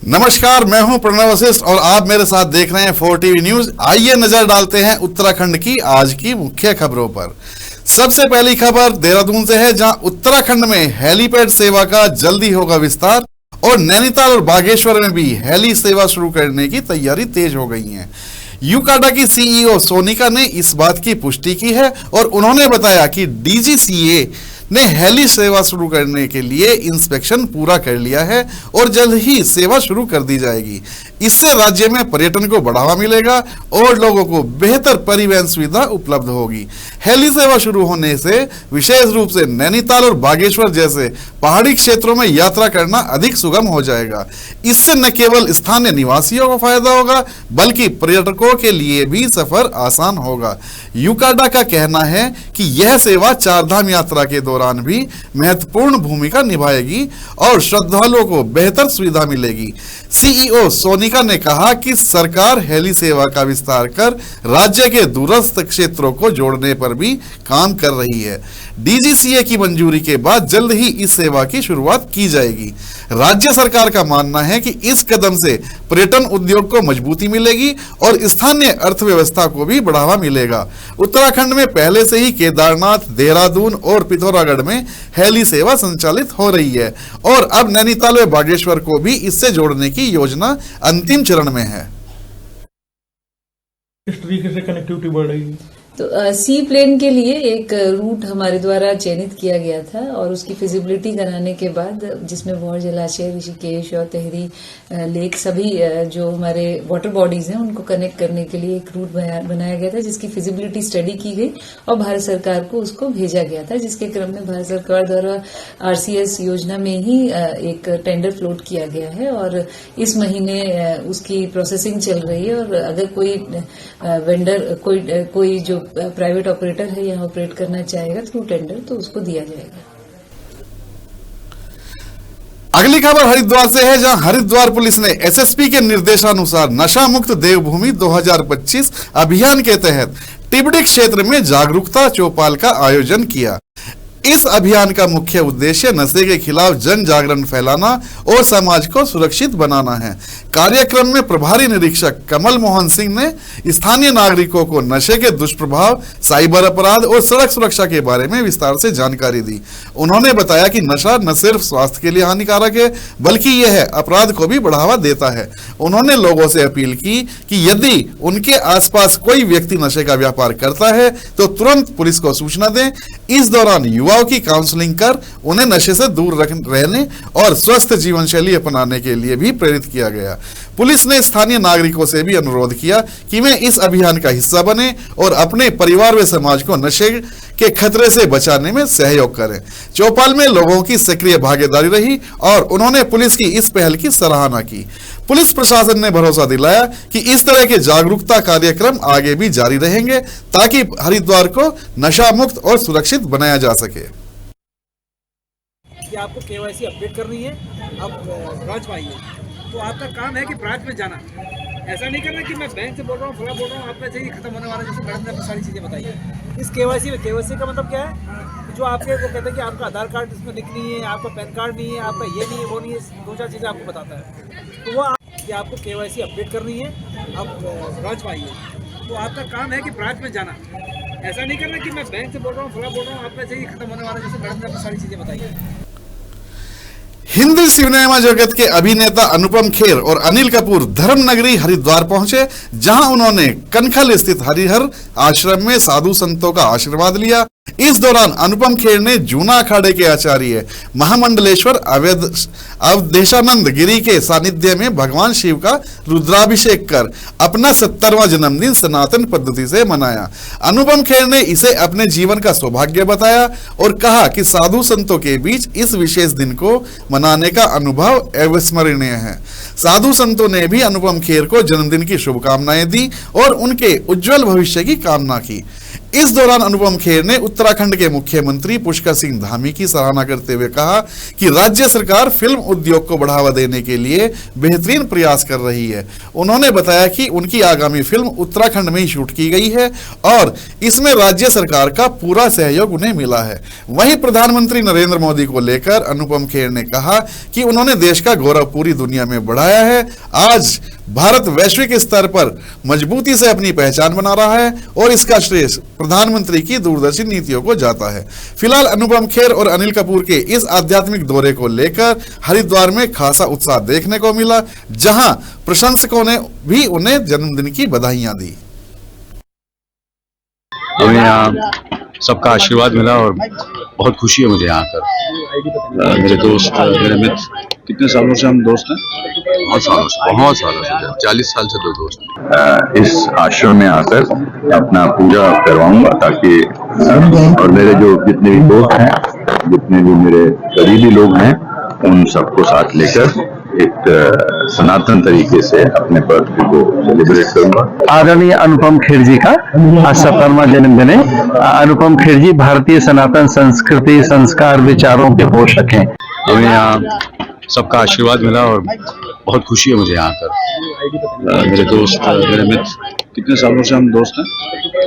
नमस्कार, मैं हूं प्रणव वशिष्ठ और आप मेरे साथ देख रहे हैं 4 टीवी न्यूज। आइए नजर डालते हैं उत्तराखंड की आज की मुख्य खबरों पर। सबसे पहली खबर देहरादून से है, जहां उत्तराखंड में हेलीपैड सेवा का जल्दी होगा विस्तार और नैनीताल और बागेश्वर में भी हेली सेवा शुरू करने की तैयारी तेज हो गई है। यूकाडा की सीईओ सोनिका ने इस बात की पुष्टि की है और उन्होंने बताया कि डीजीसीए ने हेली सेवा शुरू करने के लिए इंस्पेक्शन पूरा कर लिया है और जल्द ही सेवा शुरू कर दी जाएगी। इससे राज्य में पर्यटन को बढ़ावा मिलेगा और लोगों को बेहतर परिवहन सुविधा उपलब्ध होगी। हेली सेवा शुरू होने से विशेष रूप से नैनीताल और बागेश्वर जैसे पहाड़ी क्षेत्रों में यात्रा करना अधिक सुगम हो जाएगा। इससे न केवल स्थानीय निवासियों को फायदा होगा बल्कि पर्यटकों के लिए भी सफर आसान होगा। यूकाडा का कहना है कि यह सेवा चारधाम यात्रा के दौरान भी महत्वपूर्ण भूमिका निभाएगी और श्रद्धालुओं को बेहतर सुविधा मिलेगी। सीईओ सोनिका ने कहा कि सरकार हेली सेवा का विस्तार कर राज्य के दूरस्थ क्षेत्रों को जोड़ने पर भी काम कर रही है। डीजीसीए की मंजूरी के बाद जल्द ही इस सेवा की शुरुआत की जाएगी। राज्य सरकार का मानना है कि इस कदम से पर्यटन उद्योग को मजबूती मिलेगी और स्थानीय अर्थव्यवस्था को भी बढ़ावा मिलेगा। उत्तराखंड में पहले से ही केदारनाथ, देहरादून और पिथौरागढ़ में हेली सेवा संचालित हो रही है और अब नैनीताल व बागेश्वर को भी इससे जोड़ने की योजना अंतिम चरण में है। इस तरीके से कनेक्टिविटी बढ़ रही है। तो सी प्लेन के लिए एक रूट हमारे द्वारा चयनित किया गया था और उसकी फिजिबिलिटी कराने के बाद, जिसमें भौर जलाशय, ऋषिकेश और तेहरी लेक सभी जो हमारे वाटर बॉडीज हैं उनको कनेक्ट करने के लिए एक रूट बनाया गया था, जिसकी फिजिबिलिटी स्टडी की गई और भारत सरकार को उसको भेजा गया था, जिसके क्रम में भारत सरकार द्वारा आरसीएस योजना में ही एक टेंडर फ्लोट किया गया है और इस महीने उसकी प्रोसेसिंग चल रही है। और अगर कोई वेंडर कोई जो प्राइवेट ऑपरेटर है यहाँ ऑपरेट करना चाहेगा थ्रू टेंडर, तो उसको दिया जाएगा। अगली खबर हरिद्वार से है, जहां हरिद्वार पुलिस ने एसएसपी के निर्देशानुसार नशा मुक्त देवभूमि 2025 अभियान के तहत टिबडी क्षेत्र में जागरूकता चौपाल का आयोजन किया। इस अभियान का मुख्य उद्देश्य नशे के खिलाफ जन जागरण फैलाना और समाज को सुरक्षित बनाना है। कार्यक्रम में प्रभारी निरीक्षक कमल मोहन सिंह ने स्थानीय नागरिकों को नशे के दुष्प्रभाव, साइबर अपराध और सड़क सुरक्षा के बारे में विस्तार से जानकारी दी। उन्होंने बताया कि नशा न सिर्फ स्वास्थ्य के लिए हानिकारक है बल्कि यह अपराध को भी बढ़ावा देता है। उन्होंने लोगों से अपील की कि यदि उनके आसपास कोई व्यक्ति नशे का व्यापार करता है तो तुरंत पुलिस को सूचना दें। इस दौरान युवाओं की काउंसलिंग कर उन्हें नशे से दूर रहने और स्वस्थ जीवन शैली अपनाने के लिए भी प्रेरित किया गया। पुलिस ने स्थानीय नागरिकों से भी अनुरोध किया कि वे इस अभियान का हिस्सा बने और अपने परिवार व समाज को नशे के खतरे से बचाने में सहयोग करें। चौपाल में लोगों की सक्रिय भागीदारी रही और उन्होंने पुलिस की इस पहल की सराहना की। पुलिस प्रशासन ने भरोसा दिलाया कि इस तरह के जागरूकता कार्यक्रम आगे भी जारी रहेंगे ताकि हरिद्वार को नशा मुक्त और सुरक्षित बनाया जा सके। कि आपको केवाईसी अपडेट करनी है, आप ब्रांच में आइए, तो आपका काम है कि ब्रांच में जाना। ऐसा नहीं करना कि मैं बैंक से बोल रहा हूँ, फला बोल रहा हूँ, आपका चाहिए खत्म होने वाला, जैसे मैडम ने अपनी सारी चीज़ें बताई है। इस केवाईसी में, केवाईसी का मतलब क्या है, जो आपके वो कहते हैं कि आपका आधार कार्ड इसमें लिंक नहीं है, आपका पैन कार्ड नहीं है, आपका ये नहीं है, वो नहीं है, 2-4 चीज़ें आपको बताता है। तो वो कि आपको केवाईसी अपडेट करनी है, आप ब्रांच में आइए, तो आपका काम है कि ब्रांच में जाना। ऐसा नहीं करना कि मैं बैंक से बोल रहा हूँ, फला बोल रहा हूँ, आपका चाहिए खत्म होने वाला, जैसे मैडम ने अपनी सारी चीज़ें बताई है। हिंदी सिनेमा जगत के अभिनेता अनुपम खेर और अनिल कपूर धर्मनगरी हरिद्वार पहुंचे, जहां उन्होंने कनखल स्थित हरिहर आश्रम में साधु संतों का आशीर्वाद लिया। इस दौरान अनुपम खेर ने जूना अखाड़े के आचार्य महामंडलेश्वर अवधेशानंद गिरी के सानिध्य में भगवान शिव का रुद्राभिषेक कर अपना 70वां जन्मदिन सनातन पद्धति से मनाया। अनुपम खेर ने इसे अपने जीवन का सौभाग्य बताया और कहा कि साधु संतों के बीच इस विशेष दिन को मनाने का अनुभव अविस्मरणीय है। साधु संतों ने भी अनुपम खेर को जन्मदिन की शुभकामनाएं दी और उनके उज्जवल भविष्य की कामना की। इस दौरान अनुपम खेर ने उत्तराखंड के मुख्यमंत्री पुष्कर सिंह धामी की सराहना करते हुए कहा कि राज्य सरकार फिल्म उद्योग को बढ़ावा देने के लिए बेहतरीन प्रयास कर रही है। उन्होंने बताया कि उनकी आगामी फिल्म उत्तराखंड में ही शूट की गई है और इसमें राज्य सरकार का पूरा सहयोग उन्हें मिला है। वहीं प्रधानमंत्री नरेंद्र मोदी को लेकर अनुपम खेर ने कहा कि उन्होंने देश का गौरव पूरी दुनिया में बढ़ाया है। आज भारत वैश्विक स्तर पर मजबूती से अपनी पहचान बना रहा है और इसका श्रेय प्रधानमंत्री की दूरदर्शी नीतियों को जाता है। फिलहाल अनुपम खेर और अनिल कपूर के इस आध्यात्मिक दौरे को लेकर हरिद्वार में खासा उत्साह देखने को मिला, जहां प्रशंसकों ने भी उन्हें जन्मदिन की बधाइयां दी। हमें यहाँ सबका आशीर्वाद मिला और बहुत खुशी है मुझे यहाँ आकर। मेरे दोस्त, मेरे मित्र, कितने सालों से हम दोस्त हैं? बहुत सालों से 40 साल से दो दोस्त हैं। इस आश्रम में आकर अपना पूजा करवाऊंगा ताकि और मेरे जो जितने भी दोस्त हैं, जितने भी मेरे करीबी लोग हैं, उन सबको साथ लेकर एक सनातन तरीके से अपने बर्थडे को सेलिब्रेट करूंगा। आदरणीय अनुपम खेर जी का आज 70वां जन्मदिन है। अनुपम खेर जी भारतीय सनातन संस्कृति, संस्कार, विचारों के पोषक हैं। हमें यहाँ सबका आशीर्वाद मिला और बहुत खुशी है मुझे यहाँ आकर। मेरे दोस्त, मेरे मित्र, कितने सालों से हम दोस्त हैं?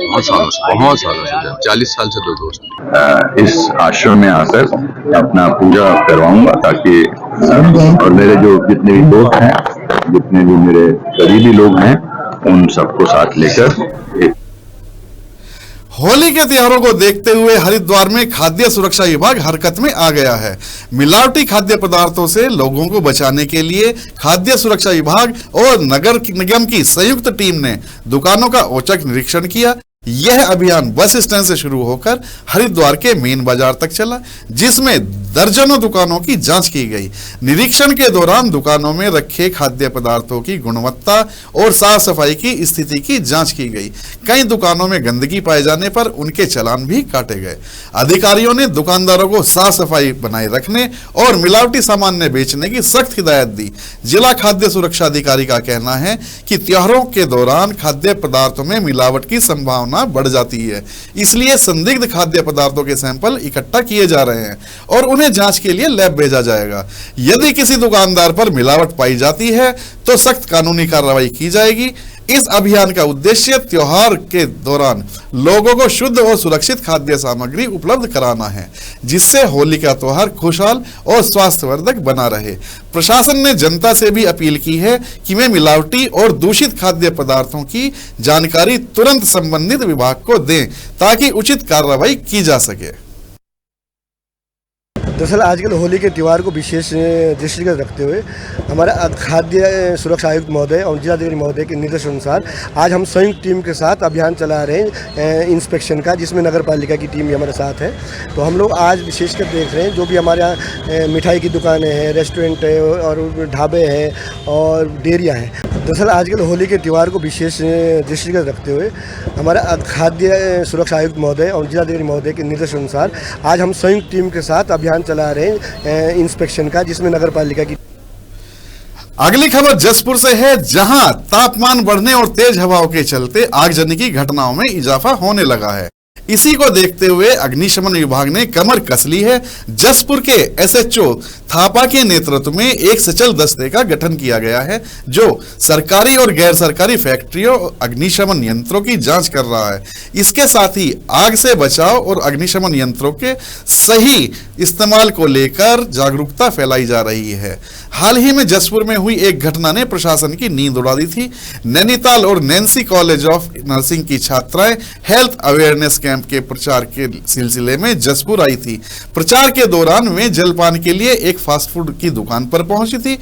बहुत सालों से 40 साल से दो दोस्त हैं। इस आश्रम में आकर अपना पूजा करवाऊंगा ताकि और मेरे जो जितने भी दोस्त हैं, जितने भी मेरे करीबी लोग हैं, उन सबको साथ लेकर एक होली के त्योहारों को देखते हुए हरिद्वार में खाद्य सुरक्षा विभाग हरकत में आ गया है। मिलावटी खाद्य पदार्थों से लोगों को बचाने के लिए खाद्य सुरक्षा विभाग और नगर निगम की संयुक्त टीम ने दुकानों का औचक निरीक्षण किया। यह अभियान बस स्टैंड से शुरू होकर हरिद्वार के मेन बाजार तक चला, जिसमें दर्जनों दुकानों की जांच की गई। निरीक्षण के दौरान दुकानों में रखे खाद्य पदार्थों की गुणवत्ता और साफ सफाई की स्थिति की जांच की गई। कई दुकानों में गंदगी पाए जाने पर उनके चालान भी काटे गए। अधिकारियों ने दुकानदारों को साफ सफाई बनाए रखने और मिलावटी सामान न बेचने की सख्त हिदायत दी। जिला खाद्य सुरक्षा अधिकारी का कहना है कि त्योहारों के दौरान खाद्य पदार्थों में मिलावट की संभावना बढ़ जाती है, इसलिए संदिग्ध खाद्य पदार्थों के सैंपल इकट्ठा किए जा रहे हैं और उन्हें जांच के लिए लैब भेजा जाएगा। यदि किसी दुकानदार पर मिलावट पाई जाती है तो सख्त कानूनी कार्रवाई की जाएगी। इस अभियान का उद्देश्य त्योहार के दौरान लोगों को शुद्ध और सुरक्षित खाद्य सामग्री उपलब्ध कराना है, जिससे होली का त्योहार खुशहाल और स्वास्थ्यवर्धक बना रहे। प्रशासन ने जनता से भी अपील की है कि वे मिलावटी और दूषित खाद्य पदार्थों की जानकारी तुरंत संबंधित विभाग को दें ताकि उचित कार्रवाई की जा सके। दरअसल आजकल होली के त्यौहार को विशेष दृष्टिगत रखते हुए हमारा खाद्य सुरक्षा आयुक्त महोदय और जिलाधिकारी महोदय के निर्देश अनुसार आज हम संयुक्त टीम के साथ अभियान चला रहे हैं इंस्पेक्शन का, जिसमें नगर पालिका की टीम भी हमारे साथ है। तो हम लोग आज विशेषकर देख रहे हैं जो भी हमारे यहाँ मिठाई की दुकानें हैं, रेस्टोरेंट है और ढाबे हैं और डेयरियाँ हैं। दरअसल आजकल होली के त्यौहार को विशेष दृष्टिगत रखते हुए हमारा खाद्य सुरक्षा आयुक्त महोदय और जिलाधिकारी महोदय के निर्देश अनुसार आज हम संयुक्त टीम के साथ अभियान चला रहे हैं इंस्पेक्शन का, जिसमें नगर पालिका की। अगली खबर जसपुर से है, जहां तापमान बढ़ने और तेज हवाओं के चलते आगजनी की घटनाओं में इजाफा होने लगा है। इसी को देखते हुए अग्निशमन विभाग ने कमर कस ली है। जसपुर के एसएचओ थापा के नेतृत्व में एक सचल दस्ते का गठन किया गया है, जो सरकारी और गैर सरकारी फैक्ट्रियों और अग्निशमन यंत्रों की जांच कर रहा है। इसके साथ ही आग से बचाव और अग्निशमन यंत्रों के सही इस्तेमाल को लेकर जागरूकता फैलाई जा रही है। हाल ही में जसपुर में हुई एक घटना ने प्रशासन की नींद उड़ा दी थी। नैनीताल और नैन्सी कॉलेज ऑफ नर्सिंग की छात्राएं हेल्थ अवेयरनेस कैंप के प्रचार के सिलसिले में जसपुर आई थी। प्रचार के दौरान वे जलपान के लिए एक फास्ट फूड की दुकान पर पहुंची थी।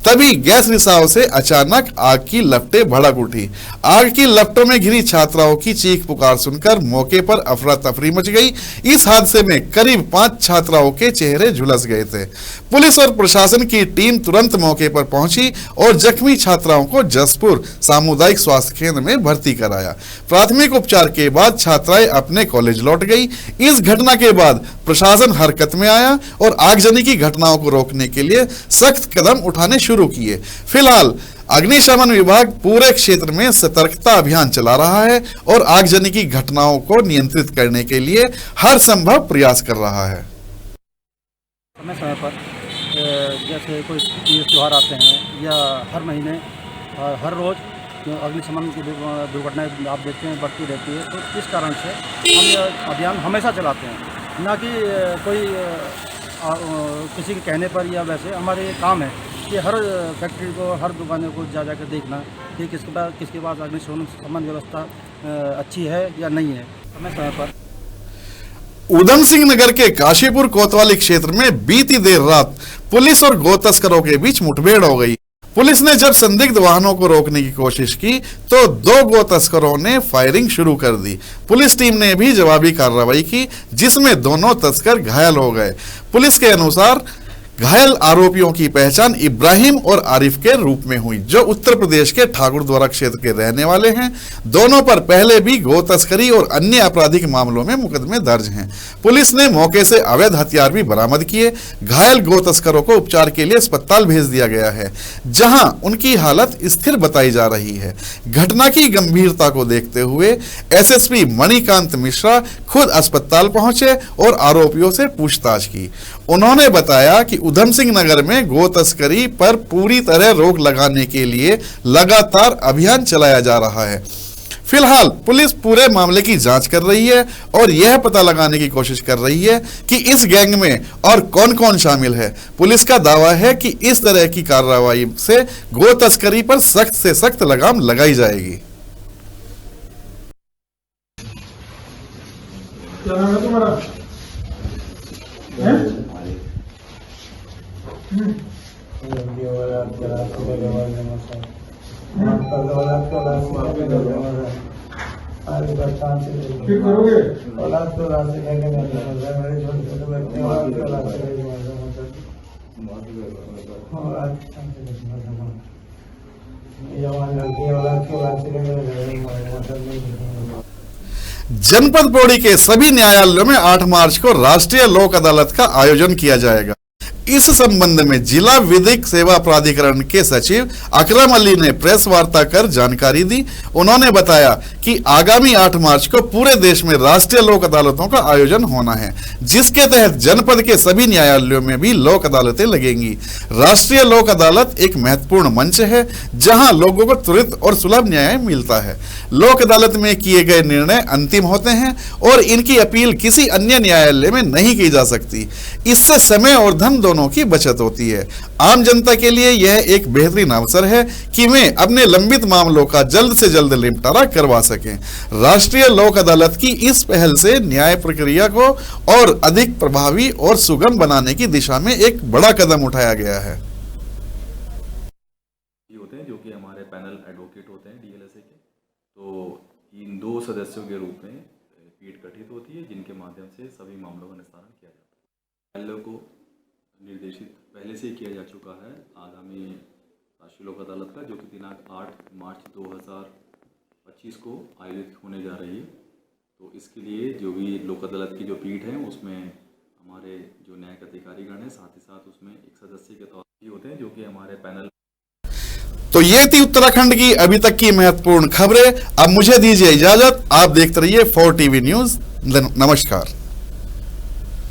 तभी गैस रिसाव से अचानक आग की लपटें भड़क उठी। आग की लपटों में घिरी छात्राओं की चीख पुकार सुनकर मौके पर अफरा तफरी मच गई। इस हादसे में करीब 5 छात्राओं के चेहरे झुलस गए थे। पुलिस और प्रशासन की टीम तुरंत मौके पर पहुंची और जख्मी छात्राओं को जसपुर सामुदायिक स्वास्थ्य केंद्र में भर्ती कराया। प्राथमिक उपचार के बाद छात्राएं अपने कॉलेज लौट गई। इस घटना के बाद प्रशासन हरकत में आया और आगजनी की घटनाओं को रोकने के लिए सख्त कदम उठाने शुरू किए। फिलहाल अग्निशमन विभाग पूरे क्षेत्र में सतर्कता अभियान चला रहा है और आगजनी की घटनाओं को नियंत्रित करने के लिए हर संभव प्रयास कर रहा है। समय समय पर जैसे कोई त्यौहार आते हैं या हर महीने हर रोज़ अग्निशमन की दुर्घटनाएं आप देखते हैं बढ़ती रहती है, तो इस कारण से हम यह अभियान हमेशा चलाते हैं, ना कि कोई किसी के कहने पर या वैसे। हमारे ये काम है कि हर फैक्ट्री को, हर दुकानों को जा कर देखना कि किसके पास अग्निशमन व्यवस्था अच्छी है या नहीं है। समय समय पर उधम सिंह नगर के काशीपुर कोतवाली क्षेत्र में बीती देर रात पुलिस और गो तस्करों के बीच मुठभेड़ हो गई। पुलिस ने जब संदिग्ध वाहनों को रोकने की कोशिश की तो 2 गो तस्करों ने फायरिंग शुरू कर दी। पुलिस टीम ने भी जवाबी कार्रवाई की, जिसमें दोनों तस्कर घायल हो गए। पुलिस के अनुसार घायल आरोपियों की पहचान इब्राहिम और आरिफ के रूप में हुई, जो उत्तर प्रदेश के ठाकुरद्वारा क्षेत्र के रहने वाले हैं। दोनों पर पहले भी गो तस्करी और अन्य आपराधिक मामलों में मुकदमे दर्ज हैं। पुलिस ने मौके से अवैध हथियार भी बरामद किए। घायल गो तस्करों को उपचार के लिए अस्पताल भेज दिया गया है, जहां उनकी हालत स्थिर बताई जा रही है। घटना की गंभीरता को देखते हुए एसएसपी मणिकांत मिश्रा खुद अस्पताल पहुंचे और आरोपियों से पूछताछ की। उन्होंने बताया कि उधम सिंह नगर में गो तस्करी पर पूरी तरह रोक लगाने के लिए लगातार अभियान चलाया जा रहा है। फिलहाल पुलिस पूरे मामले की जांच कर रही है और यह पता लगाने की कोशिश कर रही है कि इस गैंग में और कौन कौन शामिल है। पुलिस का दावा है कि इस तरह की कार्रवाई से गो तस्करी पर सख्त से सख्त लगाम लगाई जाएगी। क्या नाम है तुम्हारा? फिर करोगे? जनपद पौड़ी के सभी न्यायालयों में 8 मार्च को राष्ट्रीय लोक अदालत का आयोजन किया जाएगा। इस संबंध में जिला विधिक सेवा प्राधिकरण के सचिव अकरम अली ने प्रेस वार्ता कर जानकारी दी। उन्होंने बताया कि आगामी 8 मार्च को पूरे देश में राष्ट्रीय लोक अदालतों का आयोजन होना है, जिसके तहत जनपद के सभी न्यायालयों में भी लोक अदालतें लगेंगी। राष्ट्रीय लोक अदालत एक महत्वपूर्ण मंच है, जहां लोगों को त्वरित और सुलभ न्याय मिलता है। लोक अदालत में किए गए निर्णय अंतिम होते हैं और इनकी अपील किसी अन्य न्यायालय में नहीं की जा सकती। इससे समय और धन दोनों की बचत होती है। आम जनता के लिए यह एक बेहतरीन अवसर है कि वे अपने लंबित मामलों का जल्द से जल्द निपटारा करवा सकें। राष्ट्रीय लोक अदालत की इस पहल से न्याय प्रक्रिया को और अधिक प्रभावी और सुगम बनाने की दिशा में एक बड़ा कदम उठाया गया है। होते हैं जो कि हमारे पैनल एडवोकेट होते हैं डीएलएसए के, तो इन 2 सदस्यों के रूप में पीठ गठित होती है, जिनके माध्यम से सभी मामलों का निस्तारण किया जाता है। न्यायालयों को निर्देशित पहले से किया जा चुका है आगामी राष्ट्रीय लोक अदालत का, जो कि दिनांक 8 मार्च 2025 को आयोजित होने जा रही है। तो इसके लिए जो भी लोक अदालत की जो पीठ है, उसमें हमारे जो न्यायिक अधिकारीगण हैं, साथ ही साथ उसमें एक सदस्य के तौर पर होते हैं, जो कि हमारे पैनल। तो ये थी उत्तराखंड की अभी तक की महत्वपूर्ण खबरें। अब मुझे दीजिए इजाजत। आप देखते रहिए 4 TV न्यूज़। नमस्कार।